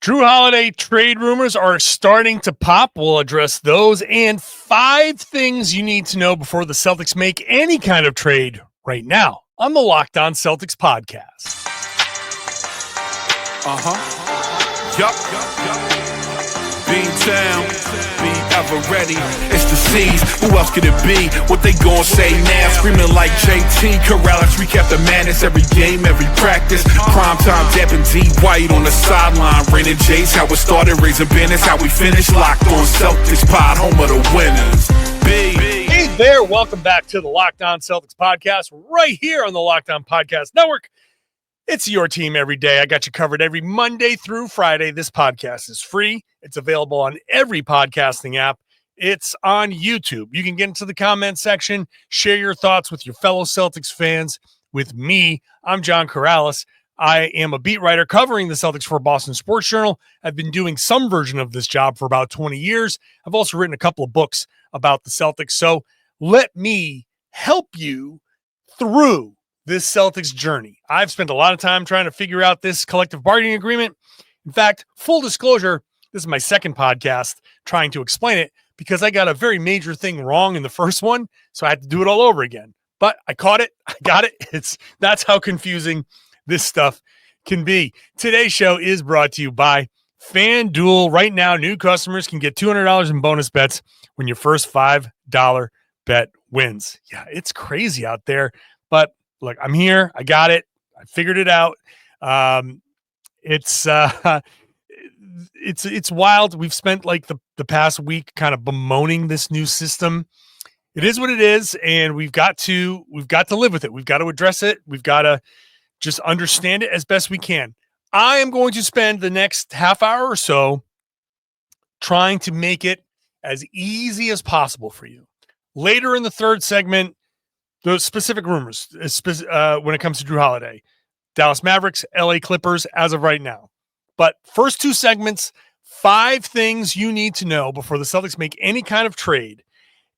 Jrue Holiday trade rumors are starting to pop. We'll address those and 5 things you need to know before the Celtics make any kind of trade right now on the Locked On Celtics podcast. Beantown, be ever ready. It's the C's. Who else could it be? What they gon' say now? Screaming like JT Karalis. Recap the madness every game, every practice. Primetime Depp and D White on the sideline. Raining Jays, how it started, raising banners, how we finished. Locked On Celtics pod, home of the winners. Hey there, welcome back to the Locked On Celtics podcast, right here on the Locked On Podcast Network. It's your team every day. I got you covered every Monday through Friday. This podcast is free. It's available on every podcasting app. It's on YouTube. You can get into the comment section, share your thoughts with your fellow Celtics fans. With me, I'm John Karalis. I am a beat writer covering the Celtics for Boston Sports Journal. I've been doing some version of this job for about 20 years. I've also written a couple of books about the Celtics. So let me help you through this Celtics journey. I've spent a lot of time trying to figure out this collective bargaining agreement. In fact, full disclosure, this is my second podcast trying to explain it because I got a very major thing wrong in the first one, so I had to do it all over again. But I caught it. I got it. That's how confusing this stuff can be. Today's show is brought to you by FanDuel. Right now, new customers can get $200 in bonus bets when your first $5 bet wins. Yeah, it's crazy out there, but look, I'm here. I got it. I figured it out. It's wild. We've spent like the past week kind of bemoaning this new system. It is what it is, and we've got to live with it. We've got to address it. We've got to just understand it as best we can. I am going to spend the next half hour or so trying to make it as easy as possible for you. Later in the third segment, those specific rumors when it comes to Jrue Holiday, Dallas Mavericks, LA Clippers as of right now. But first 2 segments, 5 things you need to know before the Celtics make any kind of trade.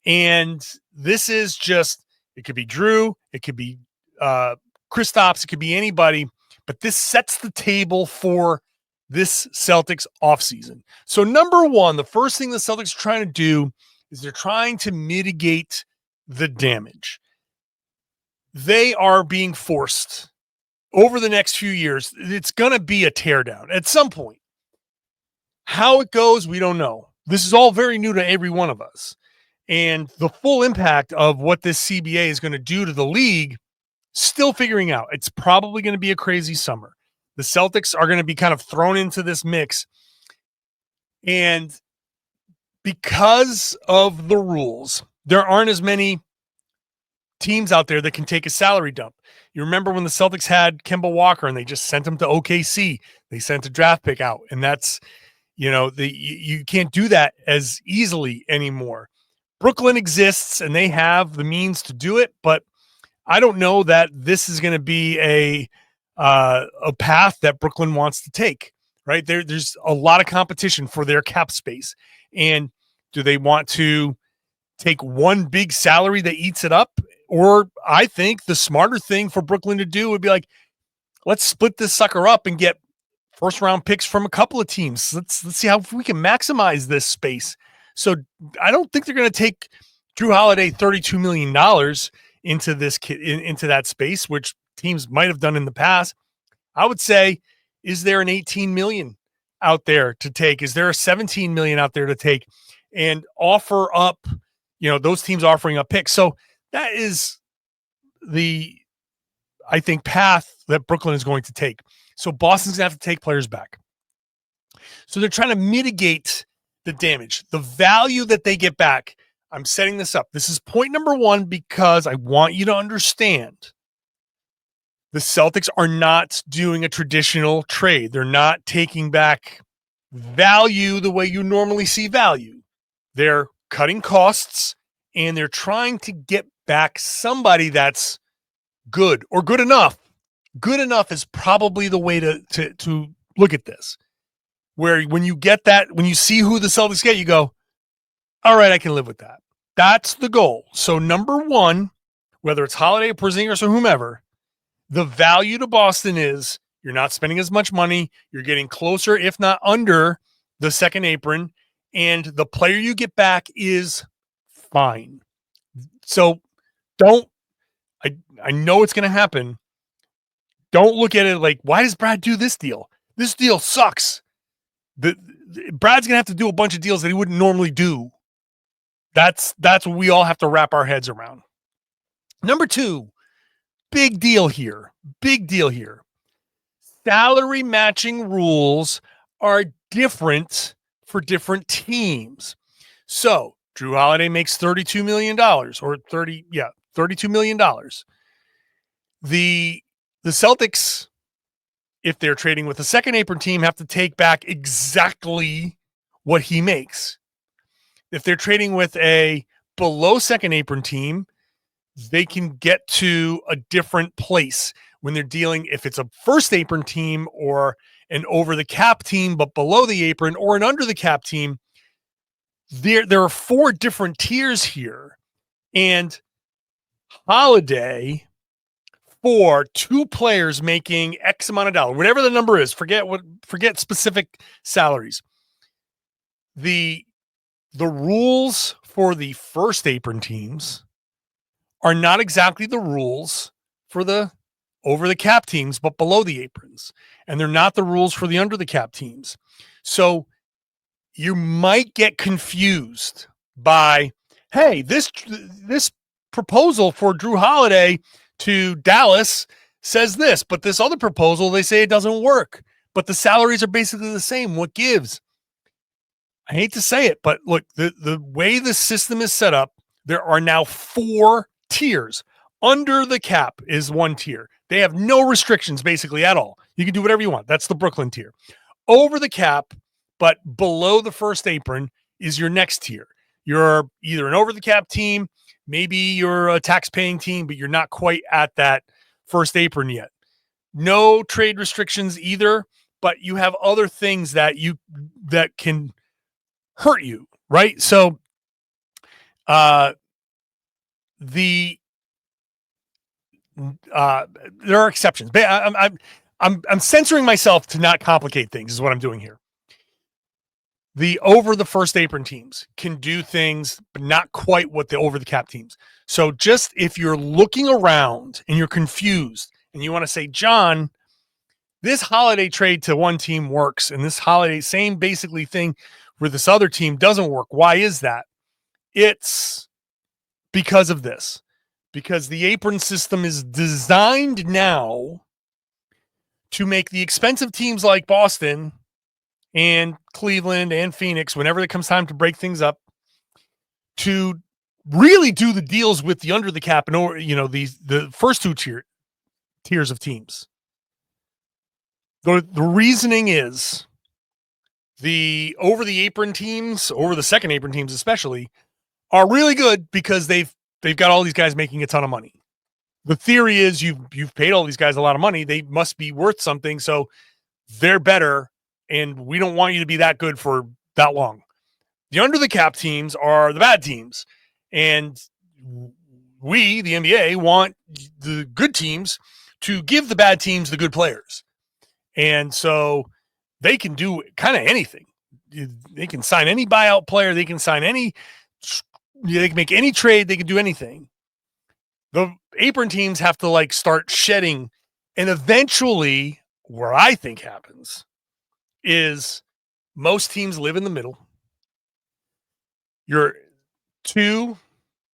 And this is just, it could be Jrue, it could be Kristaps, it could be anybody, but this sets the table for this Celtics offseason. So number 1, the first thing the Celtics are trying to do is they're trying to mitigate the damage. They are being forced over the next few years. It's going to be a teardown at some point. How it goes, we don't know. This is all very new to every one of us. And the full impact of what this CBA is going to do to the league, still figuring out. It's probably going to be a crazy summer. The Celtics are going to be kind of thrown into this mix. And because of the rules, there aren't as many teams out there that can take a salary dump. You remember when the Celtics had Kemba Walker and they just sent him to OKC. They sent a draft pick out, and that's, you can't do that as easily anymore. Brooklyn exists and they have the means to do it, but I don't know that this is going to be a path that Brooklyn wants to take. Right? There's a lot of competition for their cap space, and do they want to take one big salary that eats it up? Or I think the smarter thing for Brooklyn to do would be like, let's split this sucker up and get first round picks from a couple of teams. Let's see how we can maximize this space. So I don't think they're going to take Jrue Holiday $32 million into into that space, which teams might have done in the past. I would say, is there an 18 million out there to take? Is there a 17 million out there to take and offer up, those teams offering up picks? So that is the, I think, path that Brooklyn is going to take. So Boston's going to have to take players back. So they're trying to mitigate the damage, the value that they get back. I'm setting this up. This is point number 1 because I want you to understand the Celtics are not doing a traditional trade. They're not taking back value the way you normally see value. They're cutting costs and they're trying to get back somebody that's good or good enough. Good enough is probably the way to look at this. Where when you get that, when you see who the Celtics get, you go, all right, I can live with that. That's the goal. So number 1, whether it's Holiday, Porzingis, or whomever, the value to Boston is You're not spending as much money. You're getting closer, if not under, the second apron. And the player you get back is fine. So I know it's going to happen. Don't look at it like, why does Brad do this deal? This deal sucks. Brad's going to have to do a bunch of deals that he wouldn't normally do. That's what we all have to wrap our heads around. Number 2, big deal here. Big deal here. Salary matching rules are different for different teams. So Jrue Holiday makes $32 million $32 million. The Celtics, if they're trading with a second apron team, have to take back exactly what he makes. If they're trading with a below second apron team, they can get to a different place when they're dealing, if it's a first apron team or an over the cap team, but below the apron, or an under the cap team. There are 4 different tiers here. And Holiday, for 2 players making X amount of dollars, whatever the number is, forget specific salaries. The rules for the first apron teams are not exactly the rules for the over the cap teams, but below the aprons. And they're not the rules for the under the cap teams. So you might get confused by, hey, this proposal for Jrue Holiday to Dallas says this, but this other proposal, they say it doesn't work. But the salaries are basically the same. What gives? I hate to say it, but look, the way the system is set up, there are now 4 tiers. Under the cap is 1 tier. They have no restrictions basically at all. You can do whatever you want. That's the Brooklyn tier. Over the cap, but below the first apron, is your next tier. You're either an over the cap team, maybe you're a tax paying team, but you're not quite at that first apron yet. No trade restrictions either, but you have other things that can hurt you, right? So there are exceptions. I'm censoring myself to not complicate things is what I'm doing here. The over the first apron teams can do things, but not quite what the over the cap teams. So just if you're looking around and you're confused and you want to say, John, this Holiday trade to one team works and this Holiday same basically thing where this other team doesn't work. Why is that? It's because of this. Because the apron system is designed now to make the expensive teams like Boston and Cleveland and Phoenix, whenever it comes time to break things up, to really do the deals with the under the cap and the first 2 tiers of teams. The reasoning is the over the apron teams, over the second apron teams especially, are really good because they've got all these guys making a ton of money. The theory is you've paid all these guys a lot of money. They must be worth something, so they're better, and we don't want you to be that good for that long. The under the cap teams are the bad teams, and we, the NBA, want the good teams to give the bad teams the good players. And so they can do kind of anything. They can sign any buyout player. They can sign any. They can make any trade. They can do anything. The apron teams have to start shedding, and eventually, where I think happens is most teams live in the middle. You're 2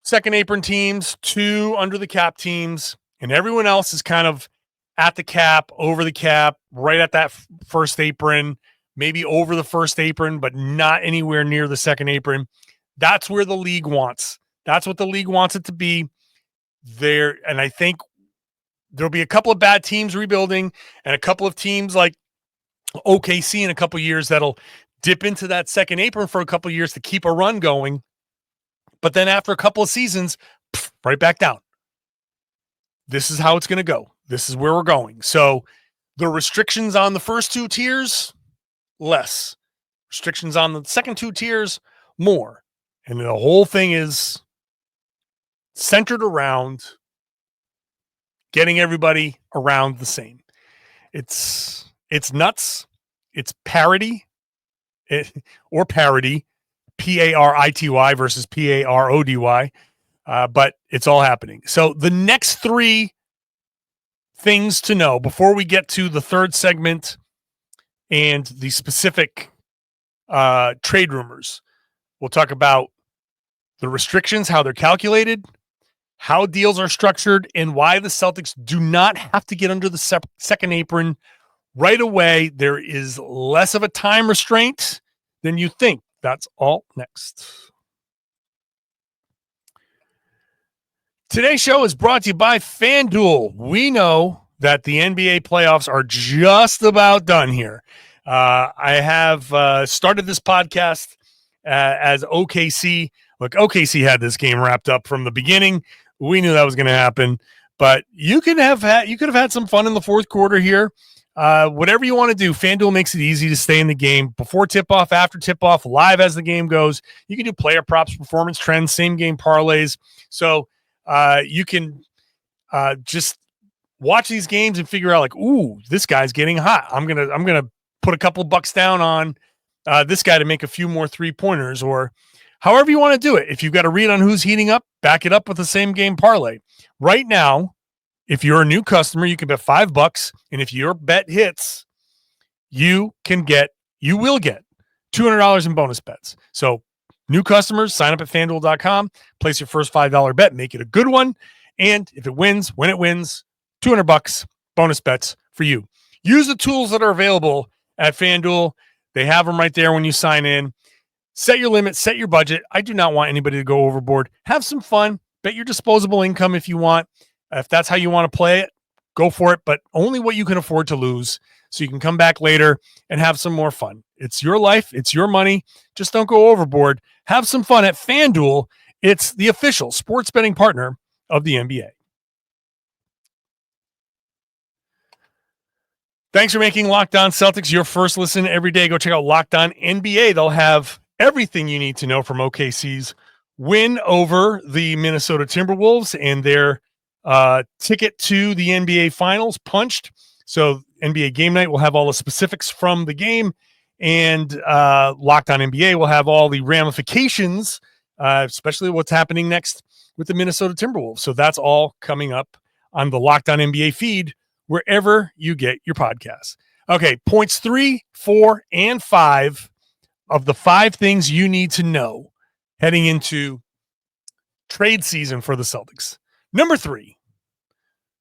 second apron teams, 2 under the cap teams, and everyone else is kind of at the cap, over the cap, right at that first apron, maybe over the first apron, but not anywhere near the second apron. That's where the league wants. That's what the league wants it to be there. And I think there'll be a couple of bad teams rebuilding and a couple of teams like OKC in a couple of years that'll dip into that second apron for a couple of years to keep a run going. But then after a couple of seasons, right back down. This is how it's going to go. This is where we're going. So the restrictions on the first 2 tiers, less. Restrictions on the second 2 tiers, more. And the whole thing is centered around getting everybody around the same. It's nuts. It's parity or parity, Parity versus Parody. But it's all happening. So the next three things to know before we get to the third segment and the specific trade rumors. We'll talk about the restrictions, how they're calculated, how deals are structured, and why the Celtics do not have to get under the second apron right away. There is less of a time restraint than you think. That's all next. Today's show is brought to you by FanDuel. We know that the NBA playoffs are just about done here. I have started this podcast as OKC. Look, OKC had this game wrapped up from the beginning. We knew that was going to happen, but you could have had some fun in the fourth quarter here. Whatever you want to do, FanDuel makes it easy to stay in the game before tip-off, after tip-off, live as the game goes. You can do player props, performance trends, same game parlays. So you can just watch these games and figure out like, ooh, this guy's getting hot. I'm gonna put a couple bucks down on this guy to make a few more 3-pointers, or however you want to do it. If you've got a read on who's heating up, back it up with the same game parlay. Right now, if you're a new customer, you can bet $5, and if your bet hits, you will get $200 in bonus bets. So new customers, sign up at FanDuel.com, place your first $5 bet, make it a good one. And if it wins, when it wins, $200 bonus bets for you. Use the tools that are available at FanDuel. They have them right there when you sign in. Set your limit, set your budget. I do not want anybody to go overboard. Have some fun. Bet your disposable income if you want. If that's how you want to play it, go for it, but only what you can afford to lose so you can come back later and have some more fun. It's your life. It's your money. Just don't go overboard. Have some fun at FanDuel. It's the official sports betting partner of the NBA. Thanks for making Locked On Celtics your first listen every day. Go check out Locked On NBA. They'll have everything you need to know from OKC's win over the Minnesota Timberwolves and their ticket to the NBA Finals punched. So NBA Game Night will have all the specifics from the game, and Locked On NBA will have all the ramifications, especially what's happening next with the Minnesota Timberwolves. So that's all coming up on the Locked On NBA feed, wherever you get your podcasts. Okay, points 3, 4, and 5 of the 5 things you need to know heading into trade season for the Celtics. Number 3,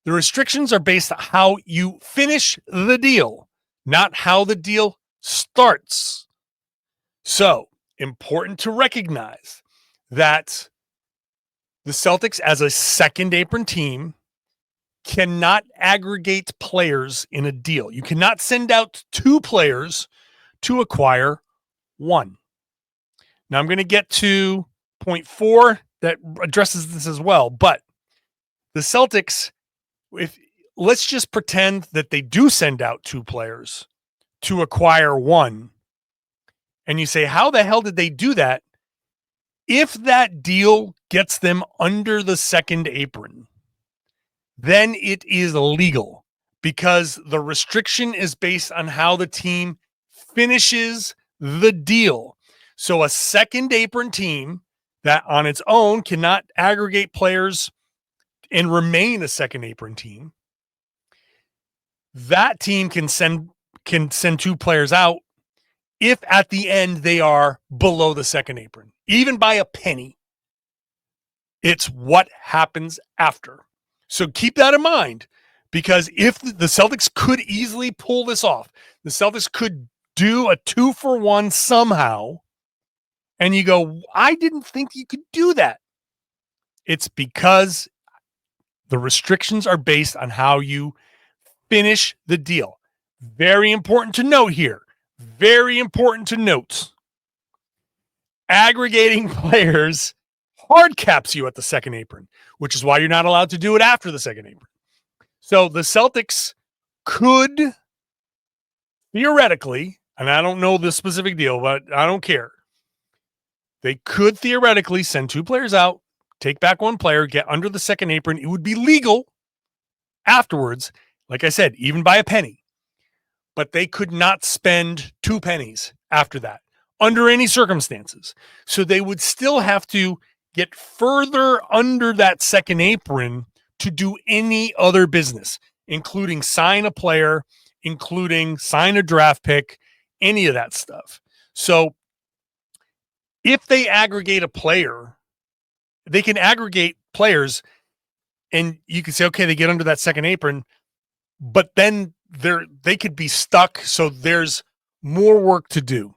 the restrictions are based on how you finish the deal, not how the deal starts. So, important to recognize that the Celtics, as a second apron team, cannot aggregate players in a deal. You cannot send out 2 players to acquire 1. Now I'm going to get to point 4 that addresses this as well, but the Celtics, let's just pretend that they do send out 2 players to acquire 1. And you say, how the hell did they do that? If that deal gets them under the second apron, then it is illegal because the restriction is based on how the team finishes the deal. So a second apron team that on its own cannot aggregate players and remain a second apron team, that team can send 2 players out if at the end they are below the second apron, even by a penny. It's what happens after. So keep that in mind, because if the Celtics could easily pull this off, the Celtics could do a 2-for-1 somehow, and you go, I didn't think you could do that. It's because the restrictions are based on how you finish the deal. Very important to note here. Very important to note. Aggregating players hard caps you at the second apron, which is why you're not allowed to do it after the second apron. So the Celtics could theoretically, and I don't know the specific deal, but I don't care. They could theoretically send 2 players out, take back 1 player, get under the second apron. It would be legal afterwards, like I said, even by a penny. but they could not spend 2 pennies after that under any circumstances. So they would still have to get further under that second apron to do any other business, including sign a player, including sign a draft pick, any of that stuff. So if they aggregate a player, they can aggregate players and you can say, okay, they get under that second apron, but then they could be stuck. So there's more work to do.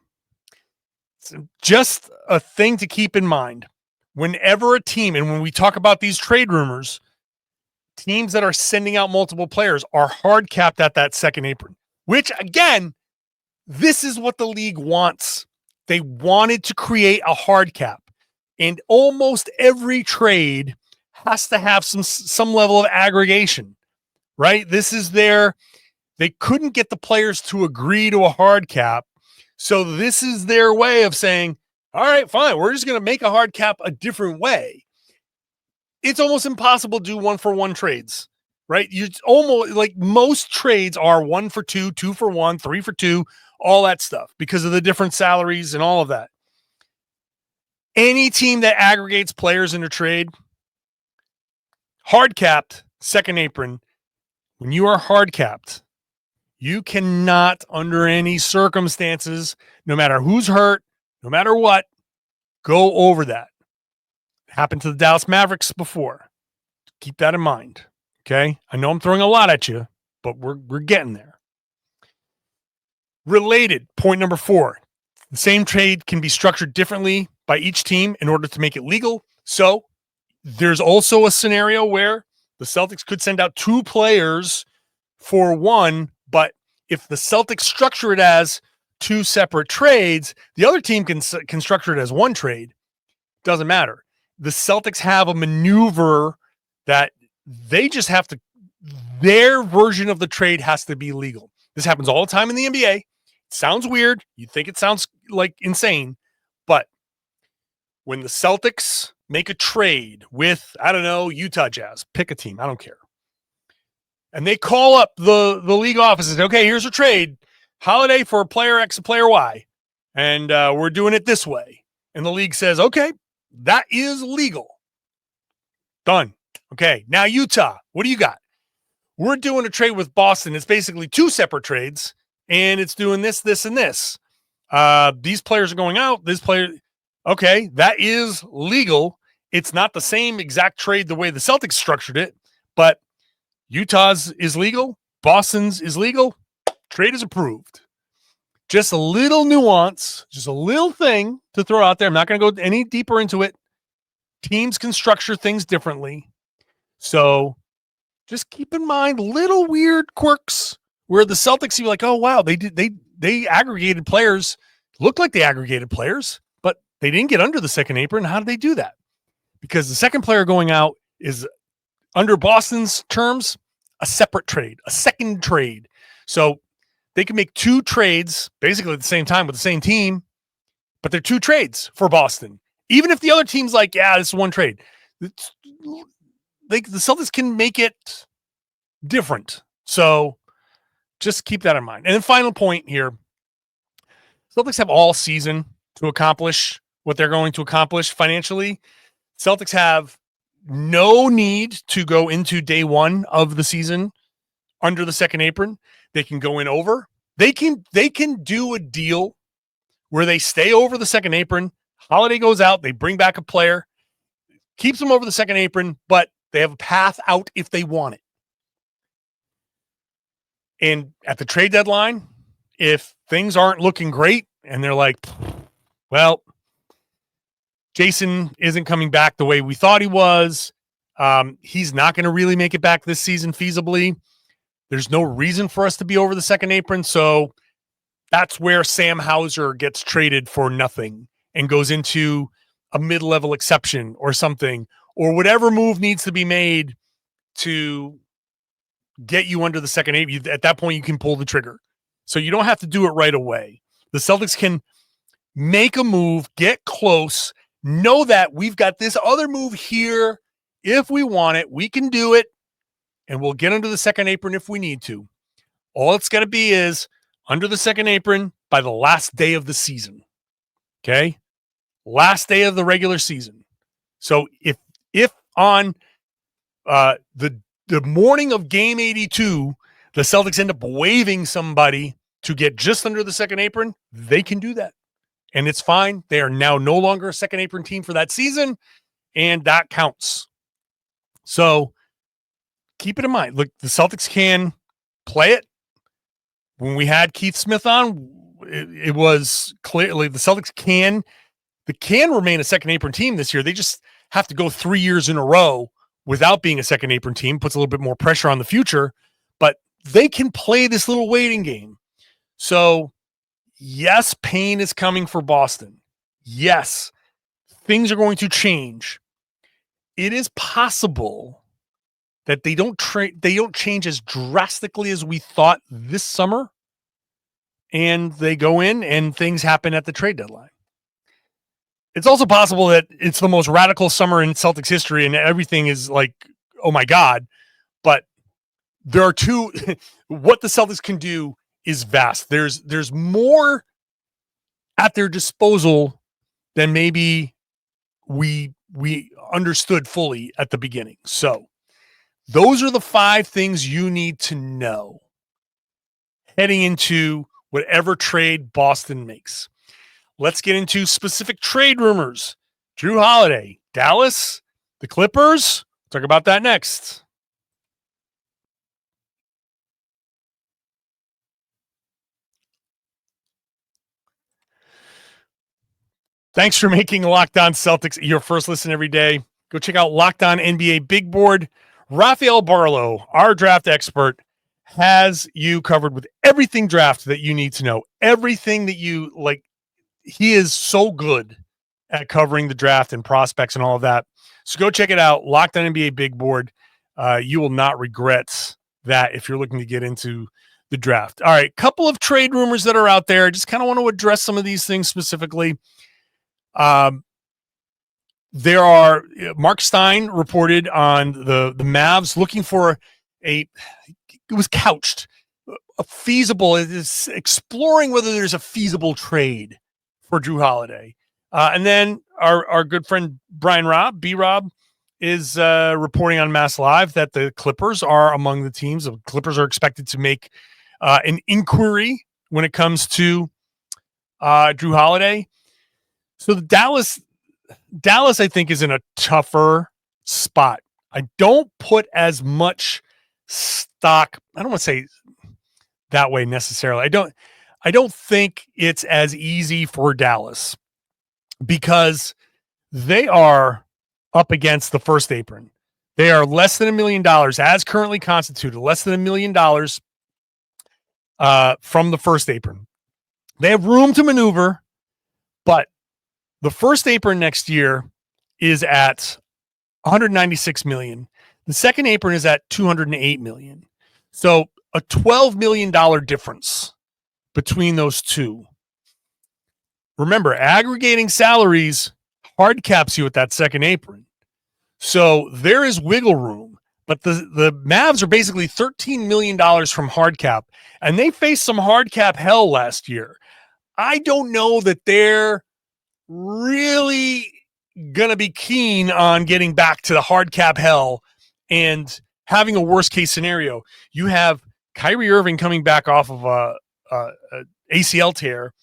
So just a thing to keep in mind. Whenever a team, and when we talk about these trade rumors, teams that are sending out multiple players are hard capped at that second apron, which again, this is what the league wants. They wanted to create a hard cap, and almost every trade has to have some level of aggregation, right? This is they couldn't get the players to agree to a hard cap. So this is their way of saying, all right, fine, we're just going to make a hard cap a different way. It's almost impossible to do 1-for-1 trades, right? You almost like most trades are 1 for 2, 2 for 1, 3 for 2, all that stuff because of the different salaries and all of that. Any team that aggregates players in a trade, hard capped, second apron, when you are hard capped, you cannot, under any circumstances, no matter who's hurt, no matter what, go over that. It happened to the Dallas Mavericks before. Keep that in mind. Okay. I know I'm throwing a lot at you, but we're getting there. Related, point number 4. The same trade can be structured differently by each team in order to make it legal. So there's also a scenario where the Celtics could send out 2 players for 1, but if the Celtics structure it as 2 separate trades, the other team can structure it as 1 trade. Doesn't matter. The Celtics have a maneuver that they just have to, their version of the trade has to be legal. This happens all the time in the NBA. It sounds weird. You think it sounds like insane, but when the Celtics make a trade with, I don't know, Utah Jazz, pick a team, I don't care. And they call up the league office and say, okay, here's a trade. Holiday for player X and player Y. And we're doing it this way. And the league says, okay, that is legal. Done. Okay, now Utah, what do you got? We're doing a trade with Boston. It's basically 2 separate trades, and it's doing this, this, and this. These players are going out. This player, okay, that is legal. It's not the same exact trade the way the Celtics structured it, but Utah's is legal. Boston's is legal. Trade is approved. Just a little nuance, just a little thing to throw out there. I'm not going to go any deeper into it. Teams can structure things differently. So just keep in mind little weird quirks where the Celtics, you're like, oh, wow, they aggregated players, looked like they aggregated players, but they didn't get under the second apron. How did they do that? Because the second player going out is, under Boston's terms, a separate trade, a second trade. So they can make 2 trades basically at the same time with the same team, but they're 2 trades for Boston. Even if the other team's like, yeah, this is 1 trade. The Celtics can make it different. So just keep that in mind. And then final point here, Celtics have all season to accomplish what they're going to accomplish financially. Celtics have no need to go into day 1 of the season under the second apron. They can go in over. They can do a deal where they stay over the second apron. Holiday goes out. They bring back a player, keeps them over the second apron, but they have a path out if they want it. And at the trade deadline, if things aren't looking great and they're like, well, Jayson isn't coming back the way we thought he was. He's not going to really make it back this season feasibly. There's no reason for us to be over the second apron. So that's where Sam Hauser gets traded for nothing and goes into a mid-level exception or something, or whatever move needs to be made to get you under the second apron. At that point, you can pull the trigger. So you don't have to do it right away. The Celtics can make a move, get close, know that we've got this other move here. If we want it, we can do it, and we'll get under the second apron if we need to. All it's going to be is under the second apron by the last day of the season. Okay? Last day of the regular season. So if on the morning of game 82, the Celtics end up waiving somebody to get just under the second apron, they can do that. And it's fine. They are now no longer a second apron team for that season, and that counts. So keep it in mind. Look, the Celtics can play it. When we had Keith Smith on, it was clearly the Celtics can remain a second apron team this year. They just have to go 3 years in a row without being a second apron team. Puts a little bit more pressure on the future, but they can play this little waiting game. So yes, pain is coming for Boston. Yes, things are going to change. It is possible that they don't change as drastically as we thought this summer, and they go in and things happen at the trade deadline. It's also possible that it's the most radical summer in Celtics history and everything is like, oh my God. But there are two, what the Celtics can do is vast. There's more at their disposal than maybe we understood fully at the beginning. So those are the 5 things you need to know heading into whatever trade Boston makes. Let's get into specific trade rumors. Jrue Holiday, Dallas, the Clippers. Talk about that next. Thanks for making Locked On Celtics your first listen every day. Go check out Locked On NBA Big Board. Rafael Barlow, our draft expert, has you covered with everything draft that you need to know. Everything that you like. He is so good at covering the draft and prospects and all of that. So go check it out. Locked On NBA Big Board. You will not regret that if you're looking to get into the draft. All right, couple of trade rumors that are out there. I just kind of want to address some of these things specifically. There are Mark Stein reported on the Mavs looking for it was couched a feasible, is exploring whether there's a feasible trade for Jrue Holiday. And then our good friend Brian B-Rob is reporting on Mass Live that the Clippers are among the teams. The Clippers are expected to make an inquiry when it comes to Jrue Holiday. So the Dallas, I think, is in a tougher spot. I don't put as much stock. I don't want to say that way necessarily. I don't think it's as easy for Dallas because they are up against the first apron. They are less than $1 million as currently constituted, less than $1 million from the first apron. They have room to maneuver, but the first apron next year is at $196 million. The second apron is at $208 million. So a $12 million difference between those two. Remember, aggregating salaries hard caps you at that second apron. So there is wiggle room, but the Mavs are basically $13 million from hard cap, and they faced some hard cap hell last year. I don't know that they're really going to be keen on getting back to the hard cap hell and having a worst case scenario. You have Kyrie Irving coming back off of a ACL tear.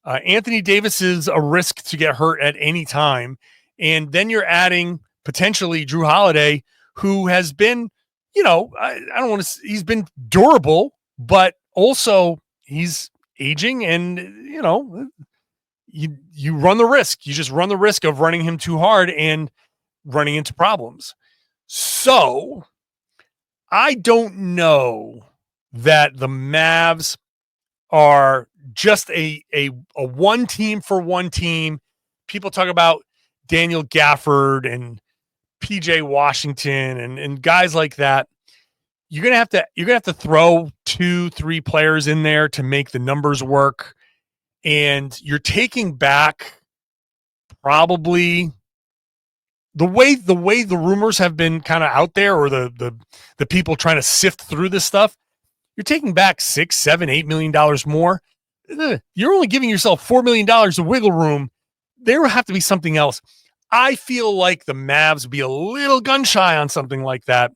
Anthony Davis is a risk to get hurt at any time. And then you're adding potentially Jrue Holiday, who has been, I don't want to, he's been durable, but also he's aging and, you run the risk. You just run the risk of running him too hard and running into problems. So I don't know that the Mavs are just a one team for one team. People talk about Daniel Gafford and PJ Washington and guys like that. You're gonna have to throw 2-3 players in there to make the numbers work. And you're taking back probably the way the rumors have been kind of out there, or the people trying to sift through this stuff. you're taking back $6, $7, $8 million more. You're only giving yourself $4 million of wiggle room. There will have to be something else. I feel like the Mavs would be a little gun shy on something like that.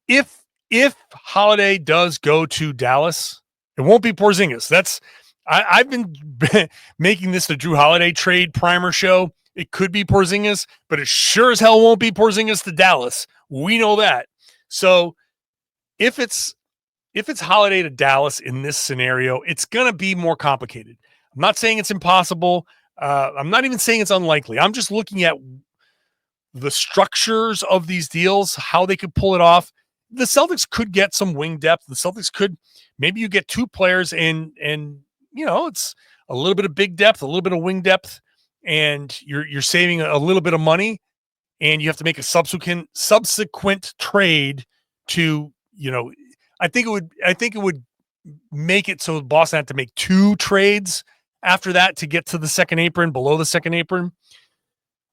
If Holiday does go to Dallas, it won't be Porzingis. I've been making this the Jrue Holiday trade primer show. It could be Porzingis, but it sure as hell won't be Porzingis to Dallas. We know that. So if it's Holiday to Dallas in this scenario, it's going to be more complicated. I'm not saying it's impossible. I'm not even saying it's unlikely. I'm just looking at the structures of these deals, how they could pull it off. The Celtics could get some wing depth. The Celtics could, maybe you get two players and it's a little bit of big depth, a little bit of wing depth, and you're saving a little bit of money, and you have to make a subsequent trade to, I think it would make it so Boston had to make two trades after that to get to the second apron, below the second apron.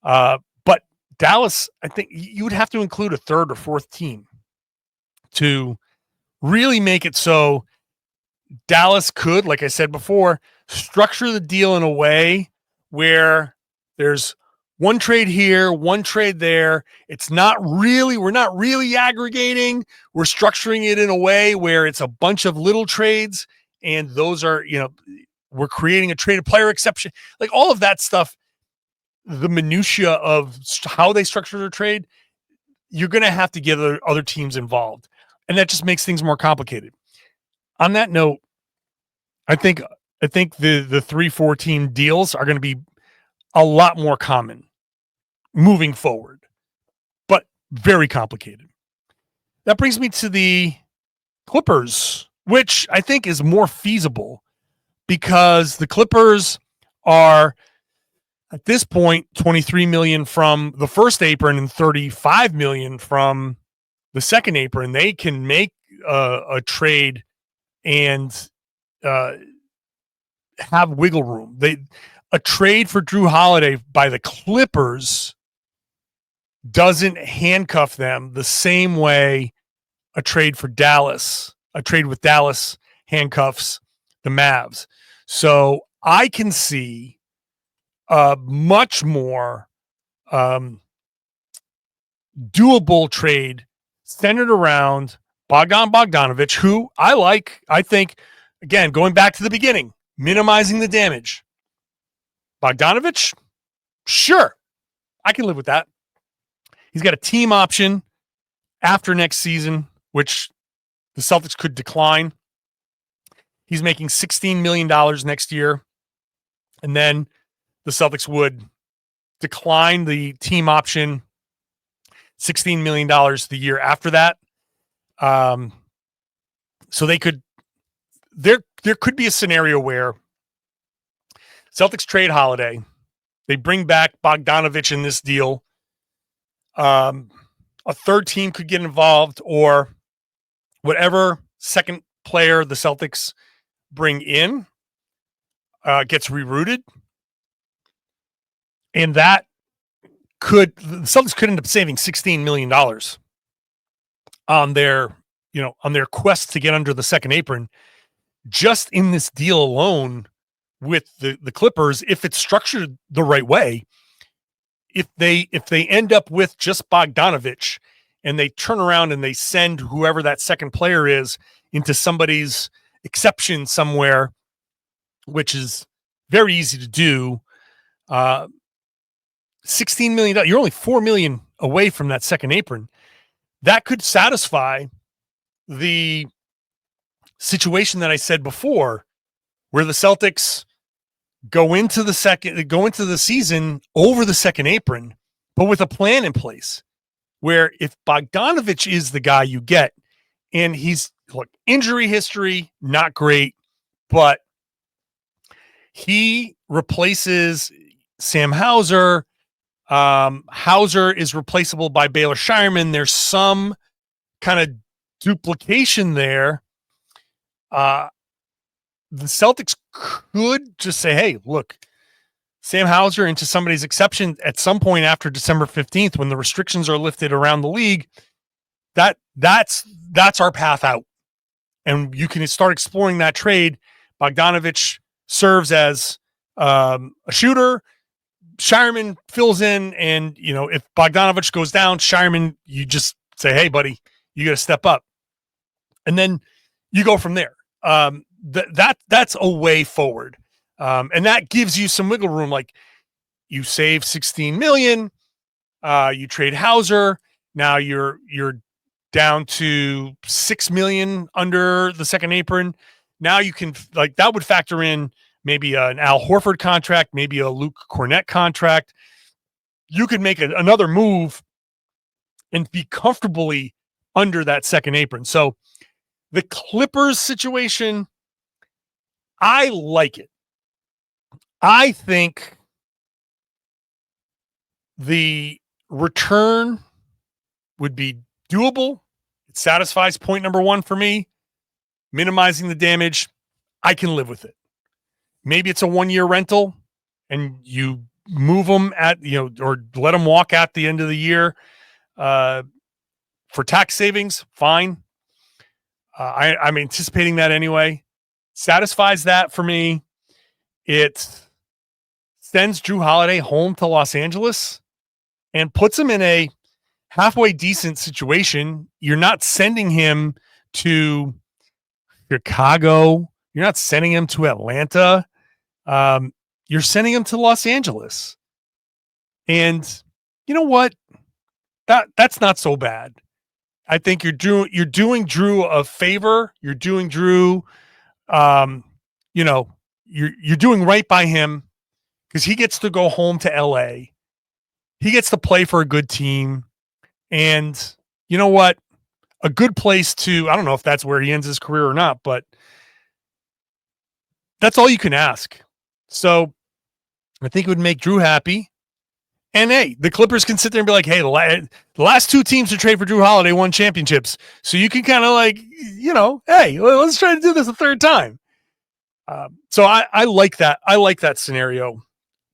But Dallas, I think you would have to include a third or fourth team to really make it so Dallas could, like I said before, structure the deal in a way where there's one trade here, one trade there. We're not really aggregating. We're structuring it in a way where it's a bunch of little trades, and those are, we're creating a traded player exception, like all of that stuff. The minutia of how they structure their trade, you're going to have to get other teams involved, and that just makes things more complicated. On that note, I think the 3-4 team deals are going to be a lot more common moving forward, but very complicated. That brings me to the Clippers, which I think is more feasible because the Clippers are at this point $23 million from the first apron and $35 million from the second apron. They can make a trade and have wiggle room. A trade for Jrue Holiday by the Clippers doesn't handcuff them the same way a trade with Dallas handcuffs the Mavs. So I can see a much more doable trade centered around Bogdanović, who I like. I think, again, going back to the beginning, minimizing the damage. Bogdanović, sure, I can live with that. He's got a team option after next season, which the Celtics could decline. He's making $16 million next year. And then the Celtics would decline the team option $16 million the year after that. So there could be a scenario where Celtics trade Holiday. They bring back Bogdanović in this deal. A third team could get involved, or whatever second player the Celtics bring in gets rerouted. And the Celtics could end up saving $16 million on their quest to get under the second apron just in this deal alone with the Clippers, if it's structured the right way. If they end up with just Bogdanović and they turn around and they send whoever that second player is into somebody's exception somewhere, which is very easy to do, $16 million, you're only $4 million away from that second apron. That could satisfy the situation that I said before, where the Celtics go into the season over the second apron, but with a plan in place, where if Bogdanović is the guy you get, and injury history, not great, but he replaces Sam Hauser. Hauser is replaceable by Baylor Shireman. There's some kind of duplication there. The Celtics could just say, hey, look, Sam Hauser into somebody's exception at some point after December 15th, when the restrictions are lifted around the league. That's our path out. and you can start exploring that trade. Bogdanović serves as a shooter. Shireman fills in, and if Bogdanović goes down, Shireman, you just say, "Hey, buddy, you got to step up," and then you go from there. That's a way forward, and that gives you some wiggle room. Like, you save $16 million, you trade Hauser. Now you're down to $6 million under the second apron. Now you can, like, that would factor in maybe an Al Horford contract, maybe a Luke Cornett contract. You could make another move and be comfortably under that second apron. So the Clippers situation, I like it. I think the return would be doable. It satisfies point number one for me. Minimizing the damage, I can live with it. Maybe it's a 1-year rental and you move them or let them walk at the end of the year for tax savings. Fine. I'm anticipating that anyway. Satisfies that for me. It sends Jrue Holiday home to Los Angeles and puts him in a halfway decent situation. You're not sending him to Chicago. You're not sending him to Atlanta. You're sending him to Los Angeles. And you know what? That's not so bad. I think you're doing Jrue a favor. You're doing Jrue, you're doing right by him because he gets to go home to LA. He gets to play for a good team. And you know what? A good place to, I don't know if that's where he ends his career or not, but that's all you can ask. So I think it would make Jrue happy. And hey, the Clippers can sit there and be like, hey, the last two teams to trade for Jrue Holiday won championships. So you can kind of hey, let's try to do this a third time. So I like that. I like that scenario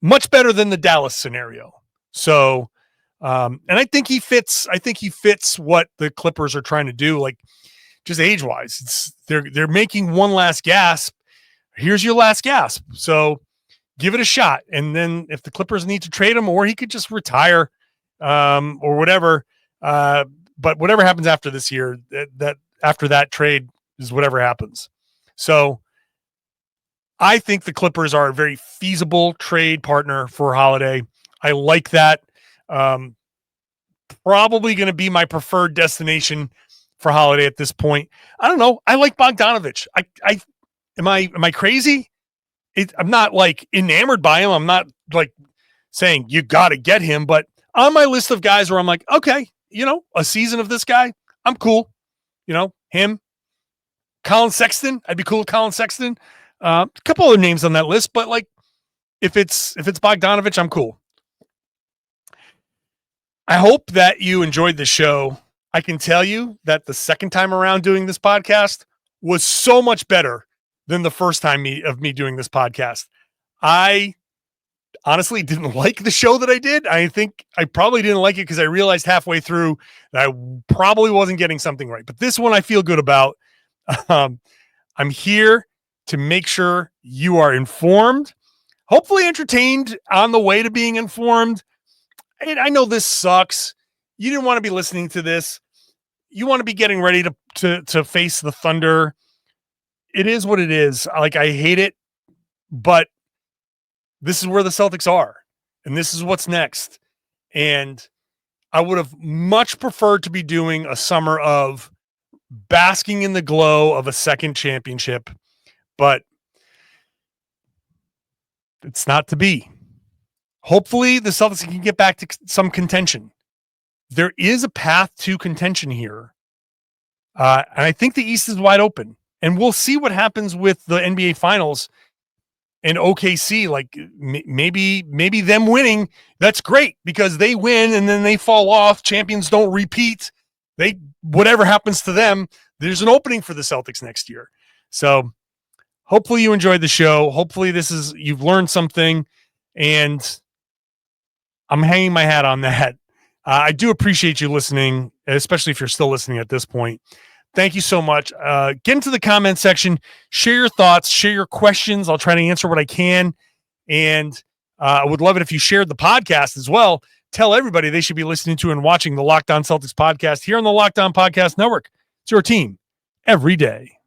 much better than the Dallas scenario. So, and I think he fits what the Clippers are trying to do. Like, just age wise, they're making one last gasp. Here's your last gasp. So give it a shot. And then if the Clippers need to trade him, or he could just retire, or whatever. But whatever happens after this year, that after that trade is whatever happens. So I think the Clippers are a very feasible trade partner for Holiday. I like that. Probably going to be my preferred destination for Holiday at this point. I don't know. I like Bogdanović. Am I crazy? I'm not like enamored by him. I'm not like saying you got to get him, but on my list of guys where I'm like, okay, a season of this guy, I'm cool. Him, Colin Sexton. I'd be cool with Colin Sexton. A couple other names on that list, but like if it's Bogdanović, I'm cool. I hope that you enjoyed the show. I can tell you that the second time around doing this podcast was so much better than the first time of me doing this podcast. I honestly didn't like the show that I did. I think I probably didn't like it because I realized halfway through that I probably wasn't getting something right. But this one I feel good about. I'm here to make sure you are informed, hopefully entertained on the way to being informed. And I know this sucks. You didn't want to be listening to this. You want to be getting ready to face the Thunder. It is what it is. Like, I hate it, but this is where the Celtics are, and this is what's next. And I would have much preferred to be doing a summer of basking in the glow of a second championship, but it's not to be. Hopefully the Celtics can get back to some contention. There is a path to contention here. And I think the East is wide open. And we'll see what happens with the NBA Finals and OKC. Like, maybe them winning, that's great because they win and then they fall off. Champions don't repeat. Whatever happens to them, there's an opening for the Celtics next year. So hopefully you enjoyed the show. Hopefully you've learned something, and I'm hanging my hat on that. I do appreciate you listening, especially if you're still listening at this point. Thank you so much. Get into the comment section, share your thoughts, share your questions. I'll try to answer what I can. And I would love it if you shared the podcast as well. Tell everybody they should be listening to and watching the Locked On Celtics podcast here on the Locked On Podcast Network. It's your team every day.